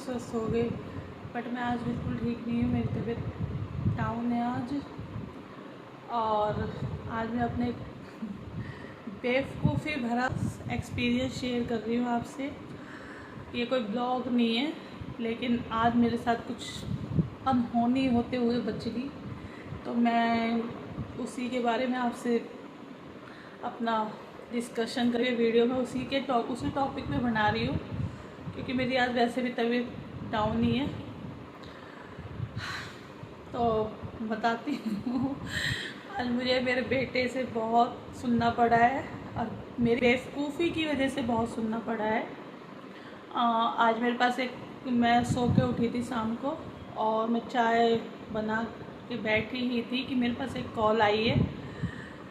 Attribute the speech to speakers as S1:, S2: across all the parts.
S1: स्वस्थ हो गई, बट मैं आज बिल्कुल ठीक नहीं हूँ। मेरी तबीयत डाउन है आज। और आज मैं अपने बेवकूफ़ी भरा एक्सपीरियंस शेयर कर रही हूँ आपसे। ये कोई ब्लॉग नहीं है, लेकिन आज मेरे साथ कुछ अनहोनी होते हुए बच गई, तो मैं उसी के बारे में आपसे अपना डिस्कशन करके वीडियो में उसी टॉपिक में बना रही हूँ, क्योंकि मेरी आज वैसे भी तबीयत डाउन ही है। तो बताती हूँ, आज मुझे मेरे बेटे से बहुत सुनना पड़ा है और मेरी बेवकूफ़ी की वजह से बहुत सुनना पड़ा है। आज मेरे पास मैं सो के उठी थी शाम को, और मैं चाय बना के बैठी ही थी कि मेरे पास एक कॉल आई है।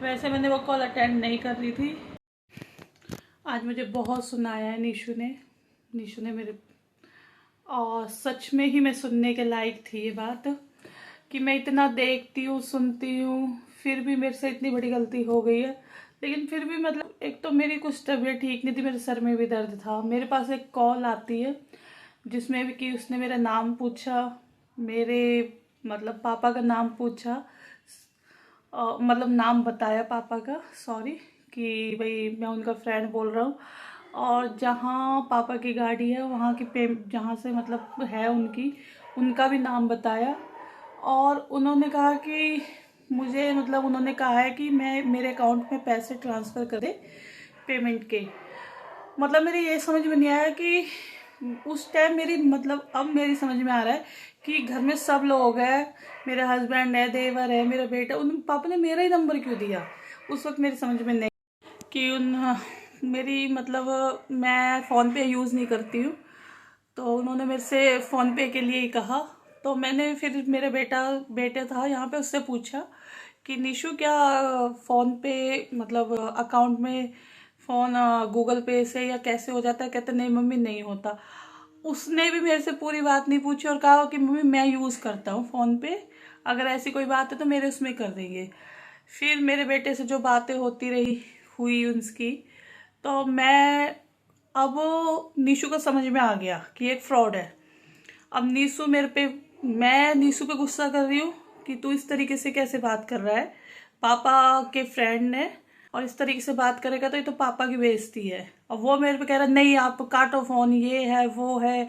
S1: वैसे मैंने वो कॉल अटेंड नहीं कर रही थी। आज मुझे बहुत सुनाया है निशु ने मेरे, और सच में ही मैं सुनने के लायक थी ये बात, कि मैं इतना देखती हूँ सुनती हूँ, फिर भी मेरे से इतनी बड़ी गलती हो गई है। लेकिन फिर भी मतलब, एक तो मेरी कुछ तबीयत ठीक नहीं थी, मेरे सर में भी दर्द था। मेरे पास एक कॉल आती है जिसमें भी कि उसने मेरा नाम पूछा, मेरे मतलब पापा का नाम पूछा, मतलब नाम बताया पापा का, सॉरी, कि भाई मैं उनका फ्रेंड बोल रहा हूँ। और जहाँ पापा की गाड़ी है वहाँ की जहाँ से मतलब है उनका भी नाम बताया। और उन्होंने कहा कि मुझे मतलब उन्होंने कहा है कि मैं मेरे अकाउंट में पैसे ट्रांसफ़र कर दे पेमेंट के। मतलब मेरी ये समझ में नहीं आया कि उस टाइम मेरी मतलब, अब मेरी समझ में आ रहा है कि घर में सब लोग हैं, मेरा हस्बैंड है, देवर है, मेरा बेटा, उन पापा ने मेरा ही नंबर क्यों दिया। उस वक्त मेरी समझ में नहीं कि मेरी मतलब मैं फ़ोन पे यूज़ नहीं करती हूँ, तो उन्होंने मेरे से फ़ोन पे के लिए ही कहा। तो मैंने फिर मेरे बेटे था यहाँ पे, उससे पूछा कि निशु क्या फ़ोन पे मतलब अकाउंट में फ़ोन गूगल पे से या कैसे हो जाता है। कहते नहीं मम्मी नहीं होता। उसने भी मेरे से पूरी बात नहीं पूछी और कहा कि मम्मी मैं यूज़ करता हूँ फ़ोन पे, अगर ऐसी कोई बात है तो मेरे उसमें कर देंगे। फिर मेरे बेटे से जो बातें होती रही हुई उसकी, तो मैं अब निशु को समझ में आ गया कि एक फ्रॉड है। अब मैं निशु पे गुस्सा कर रही हूँ कि तू इस तरीके से कैसे बात कर रहा है, पापा के फ्रेंड ने, और इस तरीके से बात करेगा तो ये तो पापा की बेइज्जती है। और वो मेरे पे कह रहा नहीं आप काटो फोन, ये है वो है,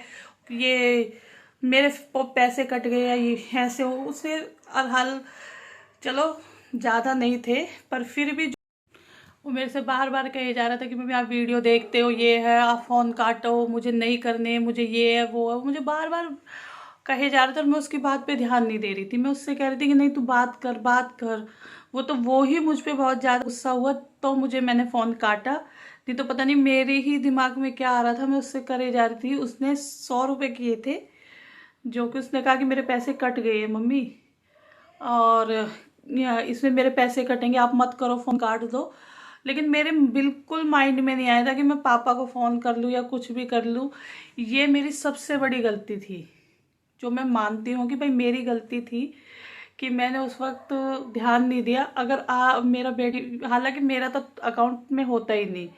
S1: ये मेरे पैसे कट गए या ये ऐसे हो उससे। हाल चलो ज़्यादा नहीं थे, पर फिर भी वो मेरे से बार बार कहे जा रहा था कि मम्मी आप वीडियो देखते हो, ये है, आप फ़ोन काटो, मुझे नहीं करने, मुझे ये है वो है, मुझे बार बार कहे जा रहा था। और मैं उसकी बात पे ध्यान नहीं दे रही थी। मैं उससे कह रही थी कि नहीं तू बात कर बात कर। वो ही मुझ पे बहुत ज़्यादा गुस्सा हुआ, तो मैंने फ़ोन काटा। नहीं तो पता नहीं मेरे ही दिमाग में क्या आ रहा था, मैं उससे करे जा रही थी। उसने 100 रुपये किए थे, जो कि उसने कहा कि मेरे पैसे कट गए हैं मम्मी, और इसमें मेरे पैसे कटेंगे, आप मत करो, फ़ोन काट दो। लेकिन मेरे बिल्कुल माइंड में नहीं आया था कि मैं पापा को फ़ोन कर लूँ या कुछ भी कर लूँ। ये मेरी सबसे बड़ी गलती थी, जो मैं मानती हूँ कि भाई मेरी गलती थी कि मैंने उस वक्त ध्यान नहीं दिया। अगर मेरा बेटी, हालांकि मेरा तो अकाउंट में होता ही नहीं,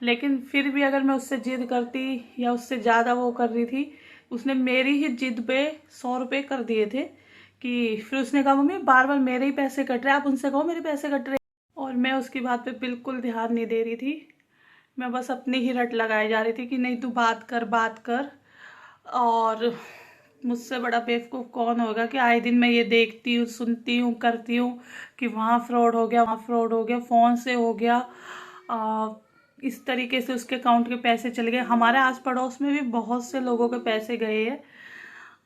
S1: लेकिन फिर भी अगर मैं उससे जिद करती या उससे ज़्यादा वो कर रही थी, उसने मेरी ही जिद पे 100 रुपये कर दिए थे। कि फिर उसने कहा मम्मी बार बार मेरे ही पैसे कट रहे हैं, आप उनसे कहो मेरे पैसे कट रहे हैं। और मैं उसकी बात पे बिल्कुल ध्यान नहीं दे रही थी। मैं बस अपनी ही रट लगाए जा रही थी कि नहीं तू बात कर बात कर। और मुझसे बड़ा बेवकूफ़ कौन होगा कि आए दिन मैं ये देखती हूँ सुनती हूँ करती हूँ कि वहाँ फ्रॉड हो गया, वहाँ फ्रॉड हो गया, फ़ोन से हो गया, इस तरीके से उसके अकाउंट के पैसे चले गए। हमारे आस पड़ोस में भी बहुत से लोगों के पैसे गए हैं,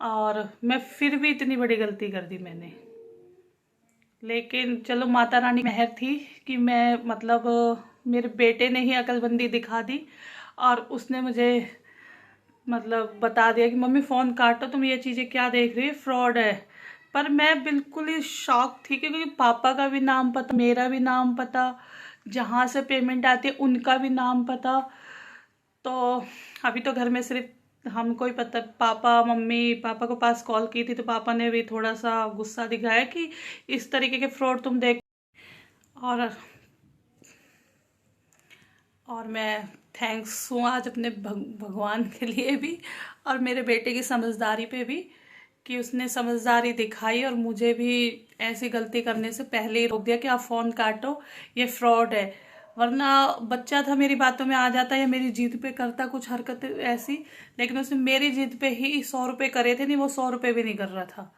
S1: और मैं फिर भी इतनी बड़ी गलती कर दी मैंने। लेकिन चलो माता रानी मेहर थी कि मैं मतलब मेरे बेटे ने ही अकलबंदी दिखा दी, और उसने मुझे मतलब बता दिया कि मम्मी फ़ोन काटो, तुम ये चीज़ें क्या देख रही हो, फ्रॉड है। पर मैं बिल्कुल ही शॉक थी, क्योंकि पापा का भी नाम पता, मेरा भी नाम पता, जहाँ से पेमेंट आती है उनका भी नाम पता। तो अभी तो घर में सिर्फ हमको ही पता। पापा को पास कॉल की थी, तो पापा ने भी थोड़ा सा गुस्सा दिखाया कि इस तरीके के फ्रॉड तुम देख। और और मैं थैंक्स हूँ आज अपने भगवान के लिए भी और मेरे बेटे की समझदारी पे भी, कि उसने समझदारी दिखाई और मुझे भी ऐसी गलती करने से पहले ही रोक दिया कि आप फ़ोन काटो, ये फ्रॉड है। वरना बच्चा था, मेरी बातों में आ जाता या मेरी जिद पे करता कुछ हरकत ऐसी, लेकिन उसने मेरी जिद पे ही 100 रुपये करे थे, नहीं वो 100 रुपये भी नहीं कर रहा था।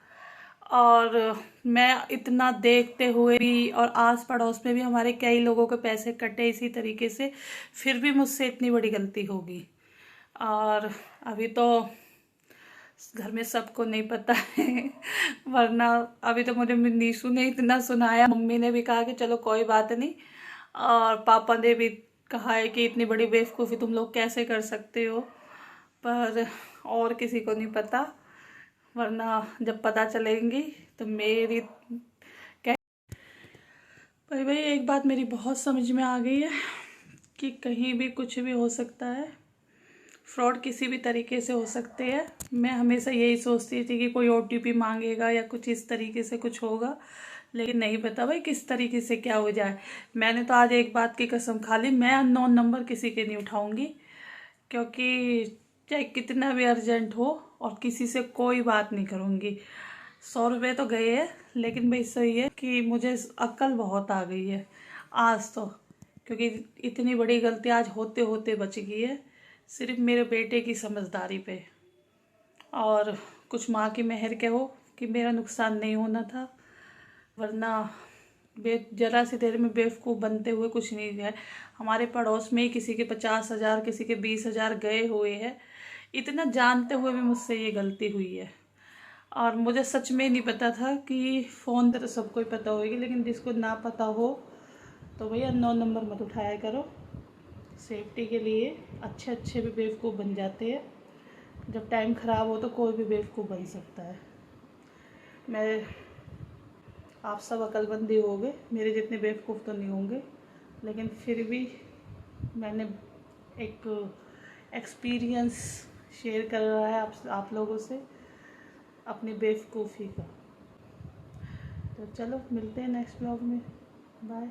S1: और मैं इतना देखते हुए भी, और आस पड़ोस में भी हमारे कई लोगों के पैसे कटे इसी तरीके से, फिर भी मुझसे इतनी बड़ी गलती होगी। और अभी तो घर में सबको नहीं पता है वरना अभी तो मुझे नीशू ने इतना सुनाया, मम्मी ने भी कहा कि चलो कोई बात नहीं, और पापा ने भी कहा है कि इतनी बड़ी बेवकूफ़ी तुम लोग कैसे कर सकते हो, पर और किसी को नहीं पता, वरना जब पता चलेंगी तो मेरी भाई भाई एक बात मेरी बहुत समझ में आ गई है कि कहीं भी कुछ भी हो सकता है, फ्रॉड किसी भी तरीके से हो सकते हैं। मैं हमेशा यही सोचती थी कि कोई ओटीपी मांगेगा या कुछ इस तरीके से कुछ होगा, लेकिन नहीं पता भाई किस तरीके से क्या हो जाए। मैंने तो आज एक बात की कसम खा ली, मैं अननोन नंबर किसी के नहीं उठाऊंगी, क्योंकि चाहे कितना भी अर्जेंट हो, और किसी से कोई बात नहीं करूंगी। 100 रुपये तो गए हैं, लेकिन भाई सही है कि मुझे अक्ल बहुत आ गई है आज तो, क्योंकि इतनी बड़ी गलती आज होते होते बच गई है सिर्फ मेरे बेटे की समझदारी पे, और कुछ माँ की मेहर कहो कि मेरा नुकसान नहीं होना था, वरना जरा सी देर में बेवकूफ़ बनते हुए कुछ नहीं है। हमारे पड़ोस में ही किसी के 50,000 किसी के 20,000 गए हुए हैं, इतना जानते हुए भी मुझसे ये गलती हुई है। और मुझे सच में नहीं पता था कि फ़ोन पे तो सबको ही पता होगी, लेकिन जिसको ना पता हो तो भैया 9 नंबर मत उठाया करो, सेफ्टी के लिए। अच्छे अच्छे भी बेवकूफ़ बन जाते हैं, जब टाइम ख़राब हो तो कोई भी बेवकूफ़ बन सकता है। मैं आप सब अक्लमंदी होंगे, मेरे जितने बेवकूफ़ तो नहीं होंगे, लेकिन फिर भी मैंने एक एक्सपीरियंस शेयर कर रहा है आप लोगों से अपनी बेवकूफ़ी का। तो चलो मिलते हैं नेक्स्ट ब्लॉग में, बाय।